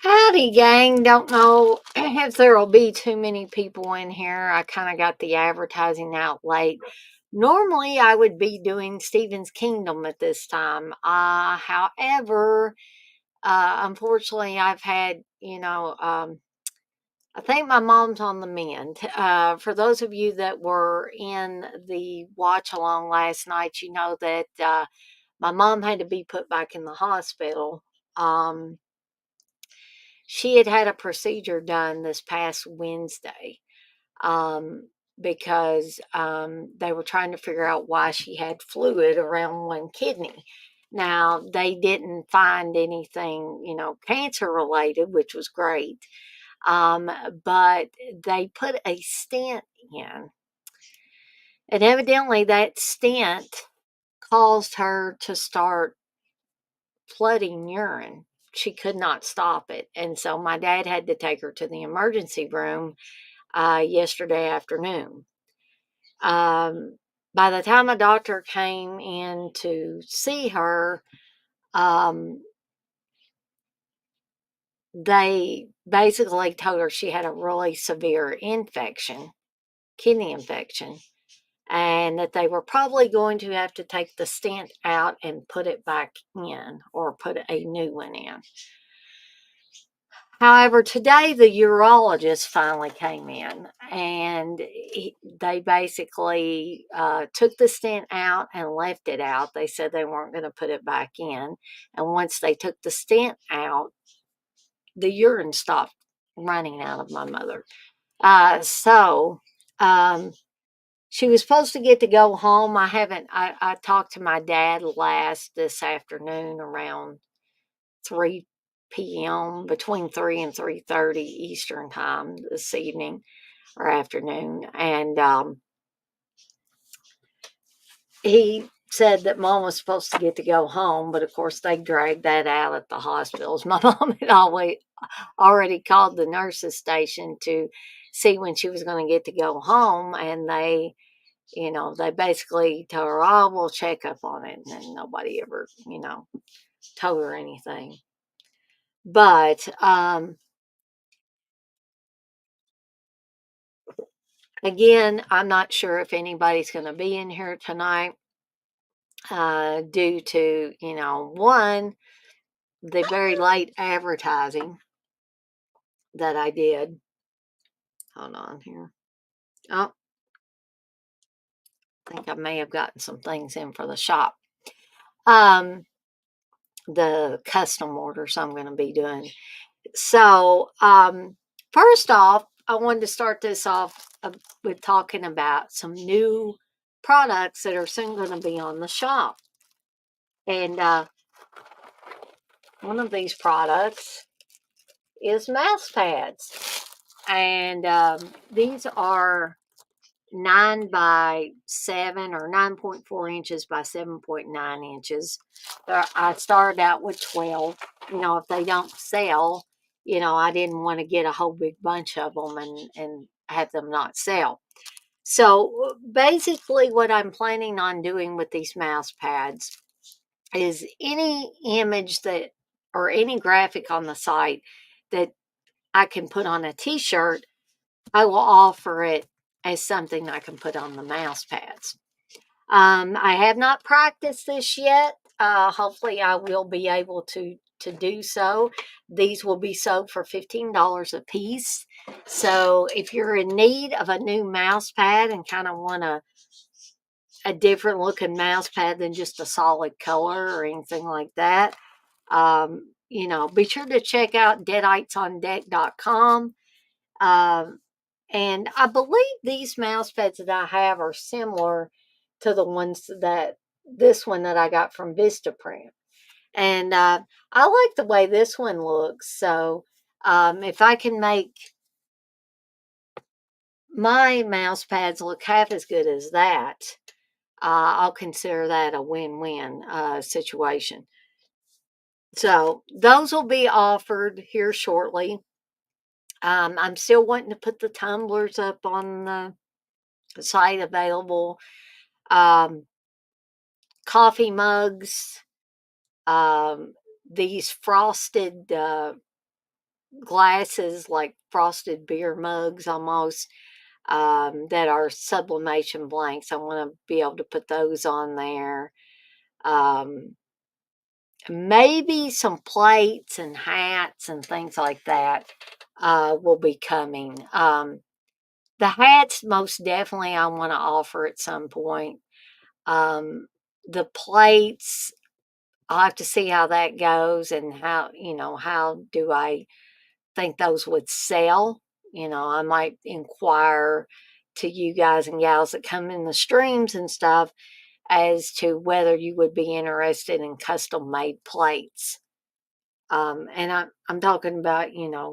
Howdy, gang. Don't know if there'll be too many people in here. I kind of got the advertising out late. Normally, I would be doing Stephen's Kingdom at this time. However, unfortunately, I've had, I think my mom's on the mend. For those of you that were in the watch along last night, you know that my mom had to be put back in the hospital. Um, she had had a procedure done this past Wednesday, because they were trying to figure out why she had fluid around one kidney. Now, they didn't find anything, cancer related, which was great, but they put a stent in. And evidently, that stent caused her to start flooding urine. She could not stop it. And so my dad had to take her to the emergency room yesterday afternoon. By the time a doctor came in to see her, um, they basically told her she had a really severe infection, kidney infection, and that they were probably going to have to take the stent out and put it back in or put a new one in. However, today the urologist finally came in and they basically took the stent out and left it out. They said they weren't going to put it back in. And once they took the stent out, the urine stopped running out of my mother. So she was supposed to get to go home. I talked to my dad last this afternoon around 3 p.m., between 3 and 3:30 Eastern time this evening or afternoon, and he said that mom was supposed to get to go home, but of course they dragged that out at the hospitals. My mom had already called the nurses station to see when she was going to get to go home, and they basically told her, "Oh, we'll check up on it," and nobody ever, told her anything. But again, I'm not sure if anybody's going to be in here tonight, due to, one, the very late advertising that I did. Hold on here. Oh, I think I may have gotten some things in for the shop. Um, the custom orders I'm going to be doing. So, first off, I wanted to start this off with talking about some new products that are soon going to be on the shop. And one of these products is mouse pads. And these are 9 by 7 or 9.4 inches by 7.9 inches. I started out with 12. If they don't sell, I didn't want to get a whole big bunch of them and have them not sell. So basically, what I'm planning on doing with these mouse pads is any image that or any graphic on the site that I can put on a t-shirt, I will offer it as something I can put on the mouse pads. I have not practiced this yet. Hopefully I will be able to do so. These will be sold for $15 a piece. So if you're in need of a new mouse pad and kind of want a different looking mouse pad than just a solid color or anything like that, be sure to check out deaditesondeck.com. Um, and I believe these mouse pads that I have are similar to the ones that this one that I got from Vistaprint. And I like the way this one looks. So if I can make my mouse pads look half as good as that, I'll consider that a win-win situation. So those will be offered here shortly. I'm still wanting to put the tumblers up on the site available. Um, Coffee mugs, um, these frosted glasses, like frosted beer mugs almost, that are sublimation blanks. I want to be able to put those on there. Um, Maybe some plates and hats and things like that will be coming. The hats, most definitely, I want to offer at some point. Um, the plates, I'll have to see how that goes and how do I think those would sell. I might inquire to you guys and gals that come in the streams and stuff as to whether you would be interested in custom made plates. And I'm talking about,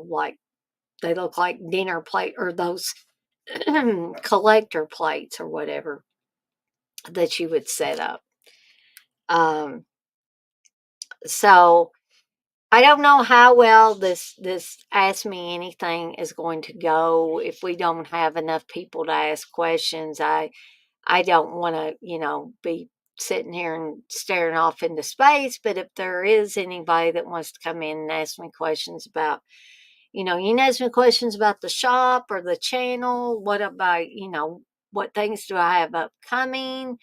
like they look like dinner plate or those collector plates or whatever that you would set up. Um, so I don't know how well this Ask Me Anything is going to go if we don't have enough people to ask questions. I don't want to, be sitting here and staring off into space, but if there is anybody that wants to come in and ask me questions about, you can ask me questions about the shop or the channel. What about, what things do I have upcoming?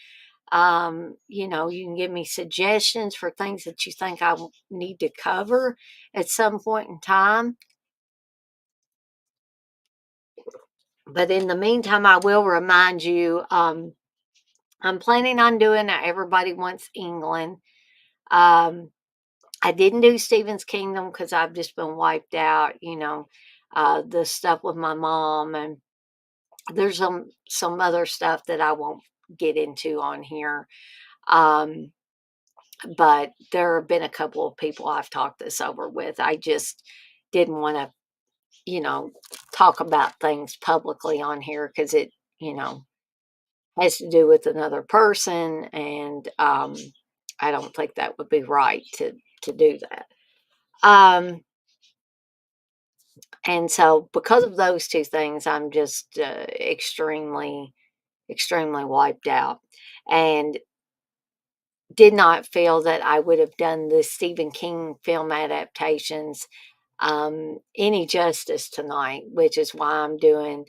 You can give me suggestions for things that you think I need to cover at some point in time. But in the meantime, I will remind you, I'm planning on doing Everybody Wants England. Um, I didn't do Stephen's Kingdom because I've just been wiped out, the stuff with my mom, and there's some other stuff that I won't get into on here. Um, but there have been a couple of people I've talked this over with. I just didn't want to, you know, talk about things publicly on here because it, has to do with another person, and I don't think that would be right to do that. And so, because of those two things, I'm just extremely wiped out, and did not feel that I would have done the Stephen King film adaptations any justice tonight, which is why I'm doing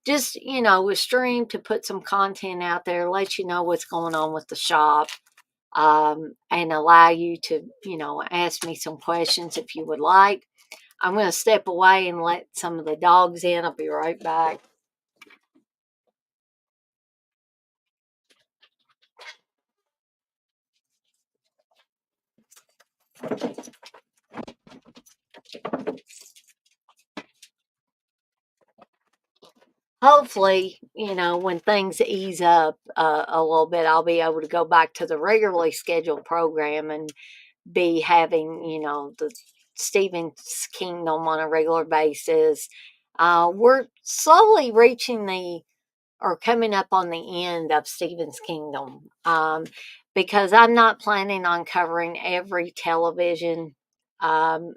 just, a stream to put some content out there, let you know what's going on with the shop, and allow you to, ask me some questions if you would like. I'm going to step away and let some of the dogs in. I'll be right back. Hopefully, when things ease up a little bit, I'll be able to go back to the regularly scheduled program and be having, the Stephen's Kingdom on a regular basis. We're slowly reaching or coming up on the end of Stephen's Kingdom, because I'm not planning on covering every television um,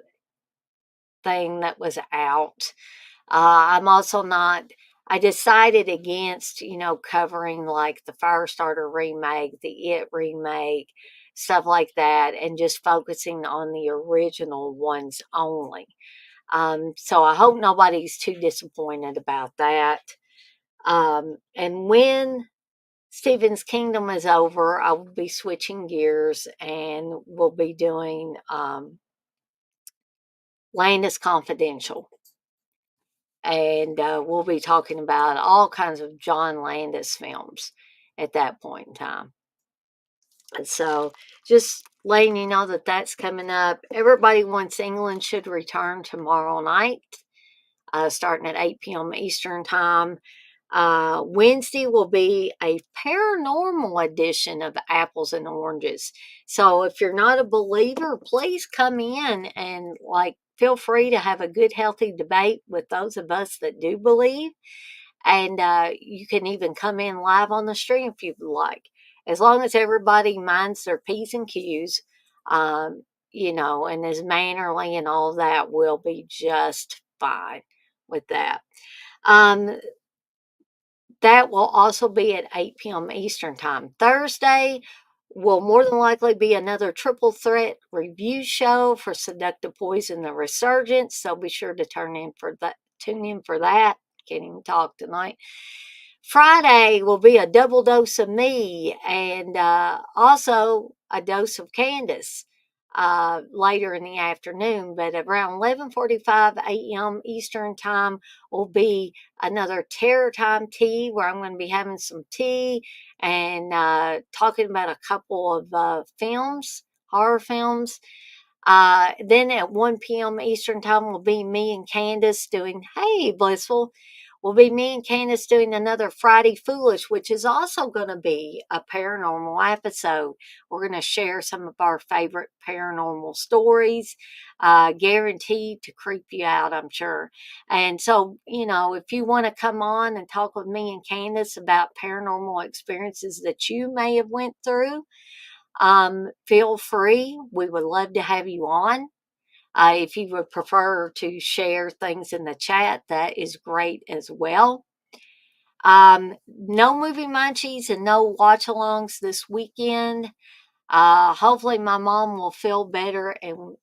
thing that was out. I'm also not, I decided against, covering like the Firestarter remake, the It remake, stuff like that, and just focusing on the original ones only. So I hope nobody's too disappointed about that. And when Stephen's Kingdom is over, I will be switching gears and we'll be doing Landis Confidential. And we'll be talking about all kinds of John Landis films at that point in time. And so just letting you know that that's coming up. Everybody Wants England should return tomorrow night, starting at 8 p.m. Eastern Time. Wednesday will be a paranormal edition of Apples and Oranges. So if you're not a believer, please come in and feel free to have a good, healthy debate with those of us that do believe. And you can even come in live on the stream if you'd like, as long as everybody minds their P's and Q's, and is mannerly and all that, will be just fine with that. That will also be at 8 p.m. Eastern Time. Thursday will more than likely be another triple threat review show for Seductive Poison: The Resurgence. So be sure to tune in for that. Can't even talk tonight. Friday will be a double dose of me and also a dose of Candace later in the afternoon. But around 11:45 a.m. Eastern Time will be another Terror Time tea where I'm going to be having some tea and talking about a couple of films, horror films. Then at 1 p.m. Eastern Time will be me and Candace doing, hey, Blissful, will be me and Candace doing another Friday Foolish, which is also going to be a paranormal episode. We're going to share some of our favorite paranormal stories, guaranteed to creep you out, I'm sure. And so, if you want to come on and talk with me and Candace about paranormal experiences that you may have went through, feel free. We would love to have you on. If you would prefer to share things in the chat, that is great as well. No movie munchies and no watch alongs this weekend. Hopefully, my mom will feel better and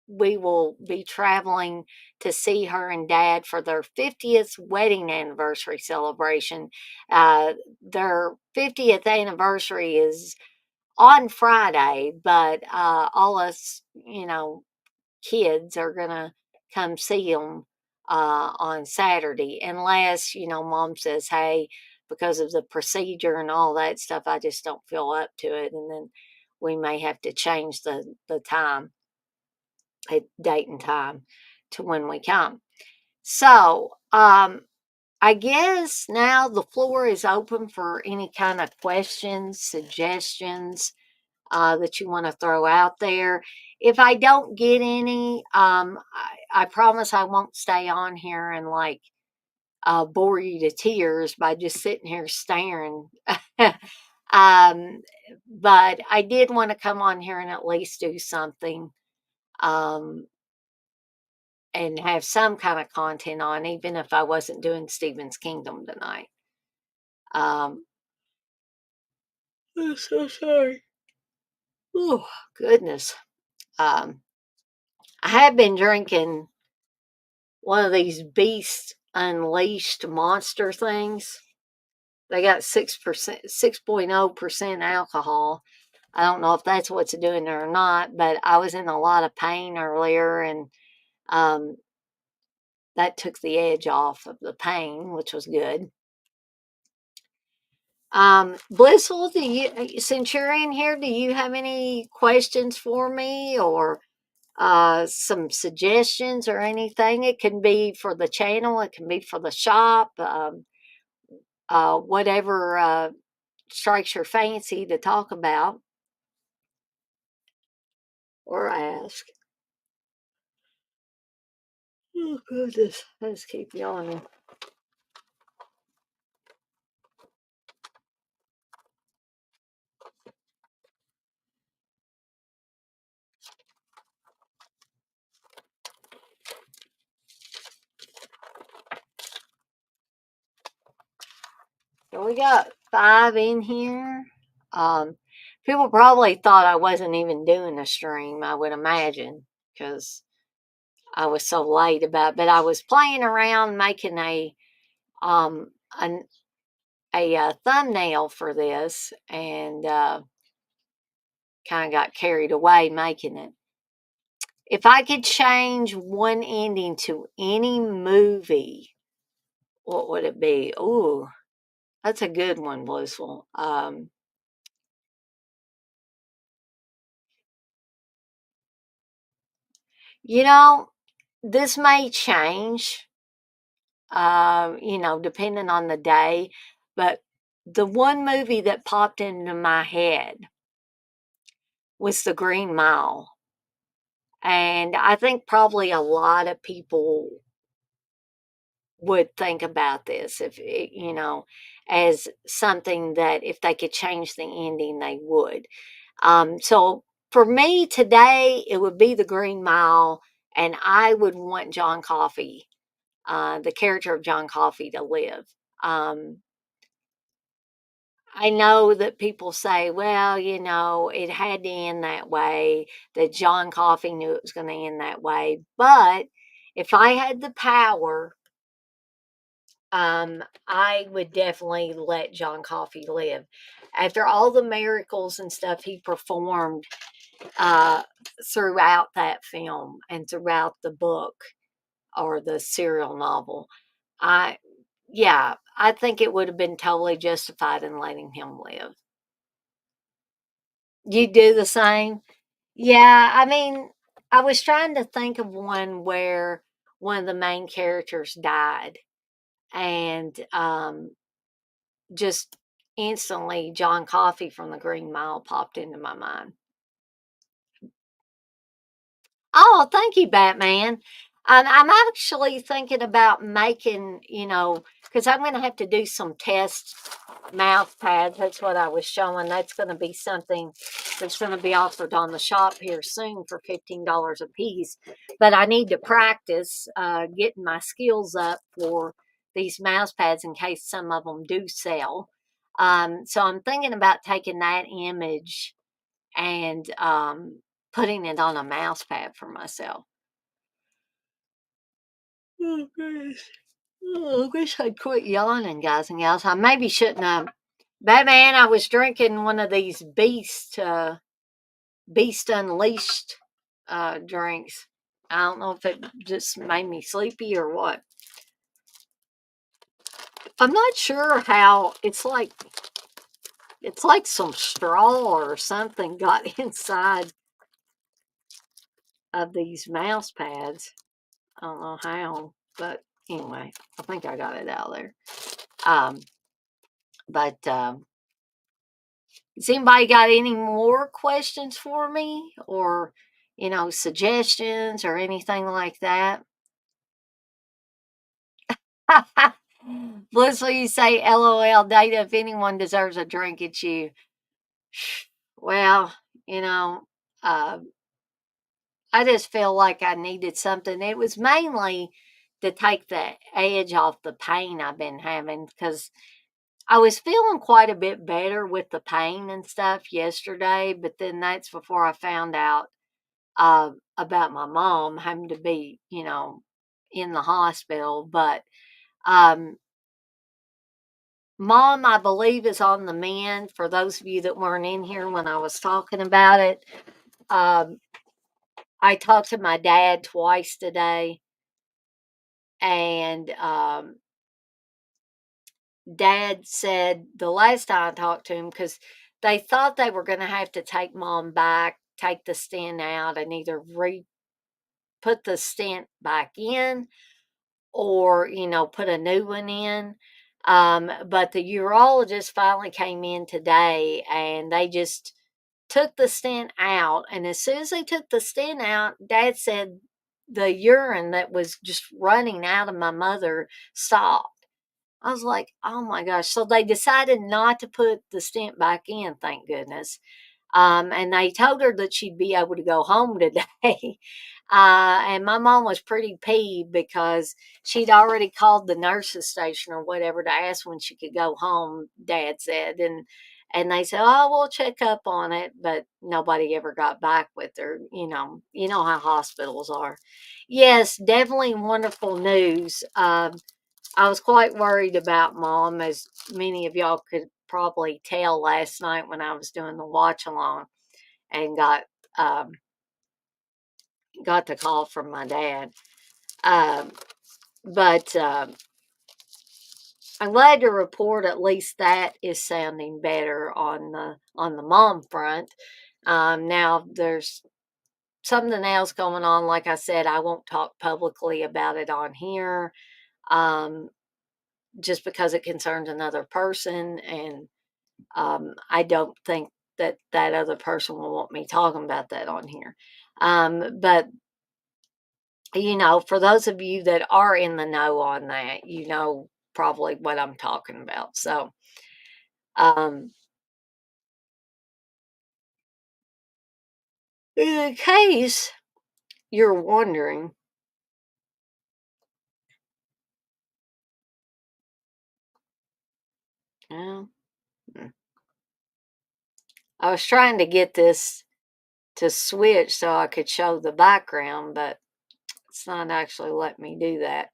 we will be traveling to see her and dad for their 50th wedding anniversary celebration. Their 50th anniversary is on Friday, but all us, kids are gonna come see them on Saturday, unless mom says, "Hey, because of the procedure and all that stuff, I just don't feel up to it," and then we may have to change the time, date and time, to when we come. So, I guess now the floor is open for any kind of questions, suggestions, that you want to throw out there. If I don't get any, I promise I won't stay on here and bore you to tears by just sitting here staring. um, but I did want to come on here and at least do something, um, and have some kind of content on, even if I wasn't doing Stephen's Kingdom tonight. I'm so sorry. Oh, goodness. Um, I have been drinking one of these Beast Unleashed monster things. They got 6%, 6.0% alcohol. I don't know if that's what's doing it or not, but I was in a lot of pain earlier, and um, that took the edge off of the pain, which was good. Blissful, since you're in here, do you have any questions for me or some suggestions or anything? It can be for the channel, it can be for the shop, whatever strikes your fancy to talk about or ask. Oh, goodness. Let's keep yawning. So we got 5 in here. Um, People probably thought I wasn't even doing a stream, I would imagine, because I was so late about it. But I was playing around making um an, a thumbnail for this, and kind of got carried away making it. If I could change one ending to any movie, what would it be? Ooh, that's a good one, Blissful. You know, this may change, depending on the day, but the one movie that popped into my head was The Green Mile. And I think probably a lot of people would think about this as something that if they could change the ending, they would. So for me today, it would be The Green Mile, and I would want John Coffey, the character of John Coffey, to live. Um, I know that people say, well, it had to end that way, that John Coffey knew it was going to end that way. But if I had the power, I would definitely let John Coffey live. After all the miracles and stuff he performed uh, throughout that film and throughout the book or the serial novel, I, yeah, I think it would have been totally justified in letting him live. You do the same? Yeah, I mean, I was trying to think of one where one of the main characters died, and just instantly John Coffey from the Green Mile popped into my mind. Oh, thank you, Batman. I'm actually thinking about making, because I'm going to have to do some test mouth pads. That's what I was showing. That's going to be something that's going to be offered on the shop here soon for $15 a piece. But I need to practice getting my skills up for these mouse pads in case some of them do sell. So I'm thinking about taking that image and putting it on a mouse pad for myself. Oh, goodness. Oh, I wish I'd quit yawning, guys and gals. I maybe shouldn't have. Batman, I was drinking one of these Beast Unleashed drinks. I don't know if it just made me sleepy or what. I'm not sure how. It's like some straw or something got inside of these mouse pads. I don't know how, but anyway, I think I got it out of there. Um, but has anybody got any more questions for me, or suggestions or anything like that? Blissful, you say, "LOL, Data. If anyone deserves a drink, it's you." Well, you know, uh, I just feel like I needed something. It was mainly to take the edge off the pain I've been having because I was feeling quite a bit better with the pain and stuff yesterday, but then that's before I found out about my mom having to be, in the hospital. But um, mom, I believe, is on the mend. For those of you that weren't in here when I was talking about it, um, I talked to my dad twice today, and dad said the last time I talked to him, because they thought they were going to have to take mom back, take the stent out, and either put the stent back in or, put a new one in. But the urologist finally came in today and they just took the stent out. And as soon as they took the stent out, dad said the urine that was just running out of my mother stopped. I was like, oh my gosh. So they decided not to put the stent back in, thank goodness. And they told her that she'd be able to go home today. And my mom was pretty peeved because she'd already called the nurse's station or whatever to ask when she could go home, dad said. And they said, oh, we'll check up on it. But nobody ever got back with her. You know how hospitals are. Yes, definitely wonderful news. I was quite worried about mom, as many of y'all could probably tell last night when I was doing the watch along and um, got the call from my dad. Um, but I'm glad to report at least that is sounding better on the mom front. Now there's something else going on. Like I said, I won't talk publicly about it on here. Um, just because it concerns another person, and I don't think that that other person will want me talking about that on here. But for those of you that are in the know on that, you know probably what I'm talking about. So, um, in case you're wondering, well, I was trying to get this to switch so I could show the background, but it's not actually letting me do that.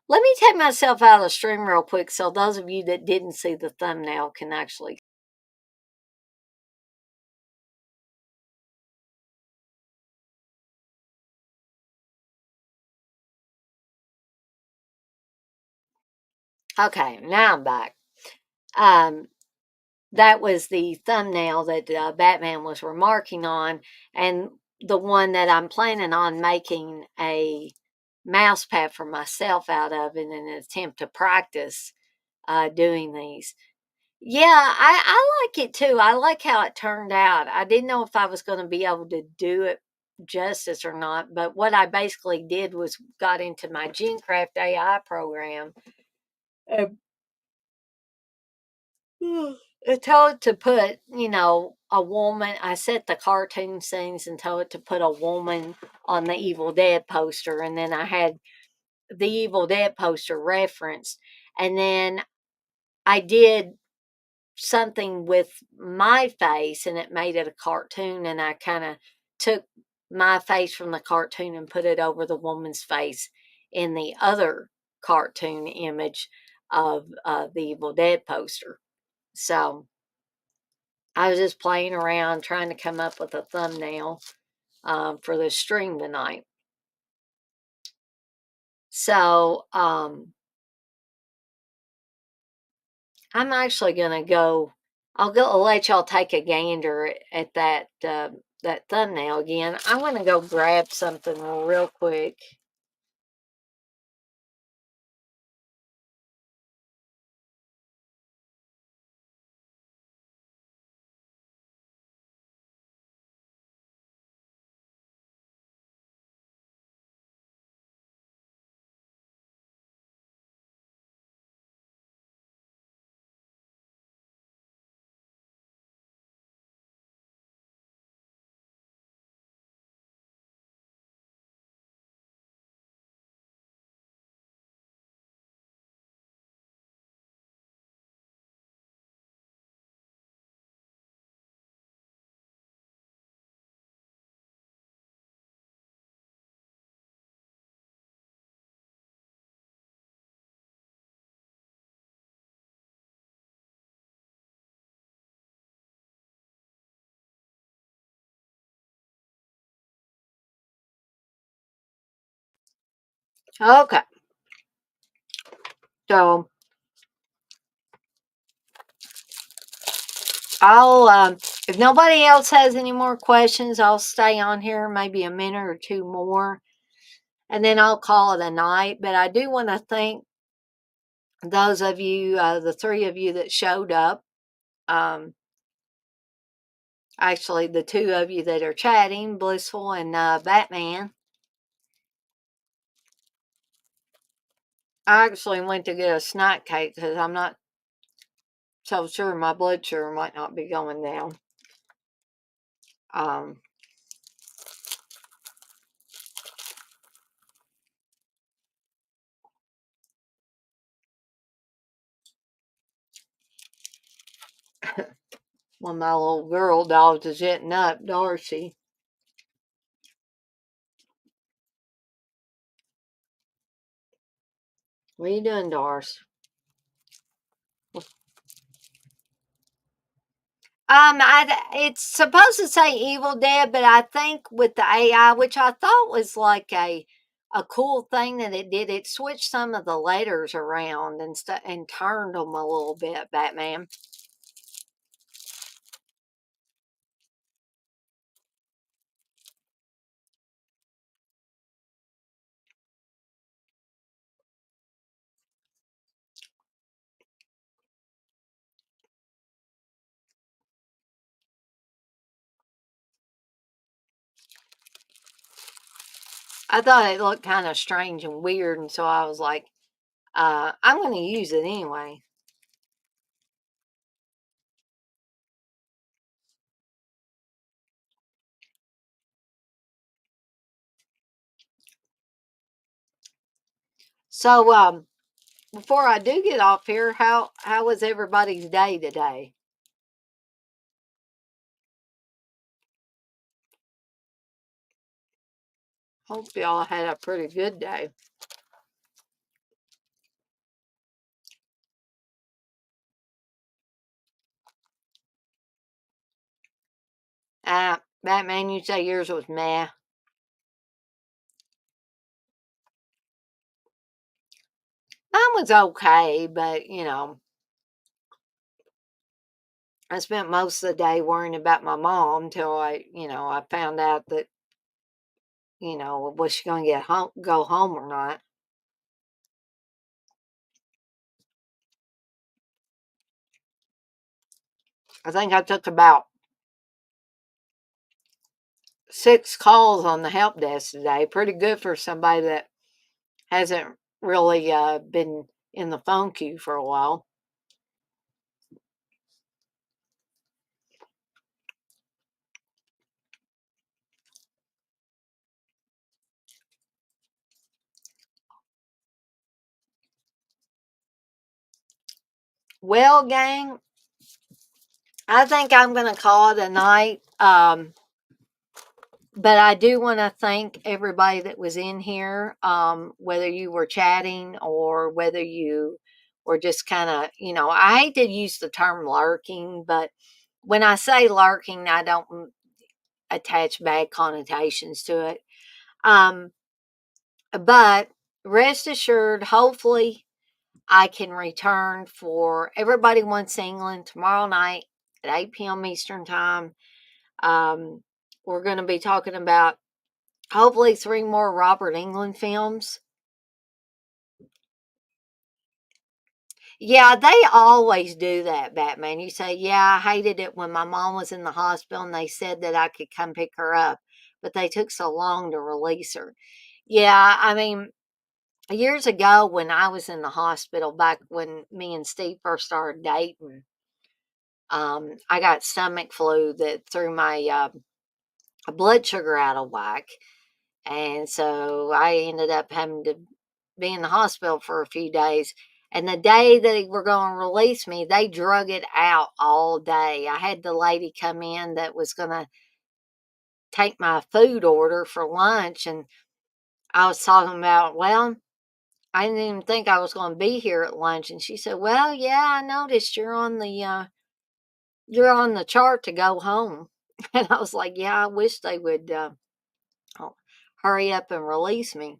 Let me take myself out of the stream real quick so those of you that didn't see the thumbnail can actually. Okay, now I'm back. Um, that was the thumbnail that Batman was remarking on, and the one that I'm planning on making a mouse pad for myself out of in an attempt to practice doing these. Yeah, I like it too. I like how it turned out. I didn't know if I was going to be able to do it justice or not, but what I basically did was got into my GeneCraft AI program. Uh, I told it to put, a woman. I set the cartoon scenes and told it to put a woman on the Evil Dead poster, and then I had the Evil Dead poster referenced, and then I did something with my face and it made it a cartoon, and I kind of took my face from the cartoon and put it over the woman's face in the other cartoon image of the Evil Dead poster. So I was just playing around trying to come up with a thumbnail for the stream tonight. So I'm actually gonna go. I'll let y'all take a gander at that thumbnail again. I'm gonna go grab something real quick. Okay, so I'll if nobody else has any more questions, I'll stay on here maybe a minute or two more, and then I'll call it a night. But I do want to thank those of you, the three of you that showed up. Um, Actually, the two of you that are chatting, Blissful and Batman. I actually went to get a snack cake because I'm not so sure my blood sugar might not be going down. Um, when my little girl dogs is eating up, Darcy. What are you doing, Darcy? It's supposed to say Evil Dead, but I think with the AI, which I thought was like a cool thing that it did, it switched some of the letters around and turned them a little bit. Batman. I thought it looked kind of strange and weird, and so I was like, I'm going to use it anyway. So, before I do get off here, how was everybody's day today? Hope y'all had a pretty good day. Batman, you say yours was meh. Mine was okay, but I spent most of the day worrying about my mom till I found out that, was she going to go home or not. I think I took about 6 calls on the help desk today. Pretty good for somebody that hasn't really been in the phone queue for a while. Well, gang, I think I'm going to call it a night. But I do want to thank everybody that was in here, whether you were chatting or whether you were just kind of, I hate to use the term lurking, but when I say lurking, I don't attach bad connotations to it. But rest assured, hopefully, I can return for Everybody Wants England tomorrow night at 8 p.m. Eastern Time. We're going to be talking about hopefully 3 more Robert Englund films. Yeah, they always do that, Batman. You say, yeah, I hated it when my mom was in the hospital and they said that I could come pick her up, but they took so long to release her. Yeah, I mean, years ago when I was in the hospital, back when me and Steve first started dating, I got stomach flu that threw my blood sugar out of whack. And so I ended up having to be in the hospital for a few days. And the day that they were going to release me, they drug it out all day. I had the lady come in that was going to take my food order for lunch. And I was talking about, well, I didn't even think I was going to be here at lunch. And she said, well, yeah, I noticed you're on the chart to go home. And I was like, yeah, I wish they would hurry up and release me.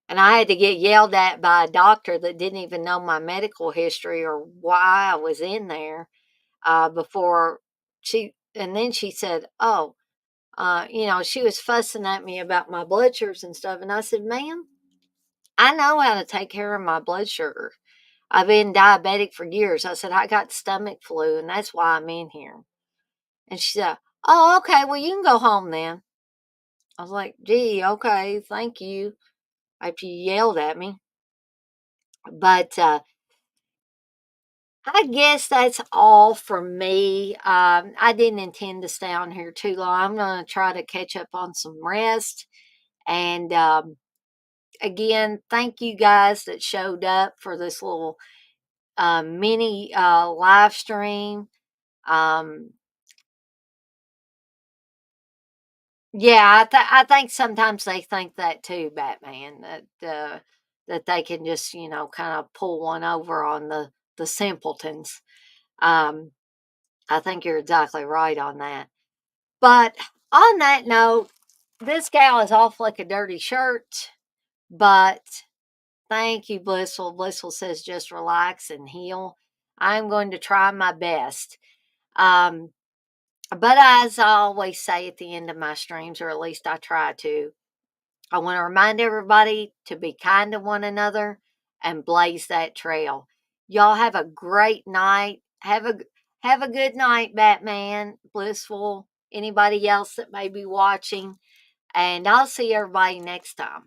And I had to get yelled at by a doctor that didn't even know my medical history or why I was in there before and then she said, oh, she was fussing at me about my blood sugars and stuff. And I said, ma'am, I know how to take care of my blood sugar. I've been diabetic for years. I said, I got stomach flu and that's why I'm in here. And she said, oh, okay, well, you can go home then. I was like, gee, okay, thank you. After you yelled at me. But I guess that's all for me. I didn't intend to stay on here too long. I'm going to try to catch up on some rest. And again, thank you guys that showed up for this little mini live stream. Um, yeah, I think sometimes they think that too, Batman, that they can just kind of pull one over on the simpletons. Um, I think you're exactly right on that. But on that note, this gal is off like a dirty shirt. But thank you, Blissful. Blissful says just relax and heal. I'm going to try my best. Um, but as I always say at the end of my streams, or at least I try to, I want to remind everybody to be kind to one another and blaze that trail. Y'all have a great night. Have a good night, Batman, Blissful, anybody else that may be watching, and I'll see everybody next time.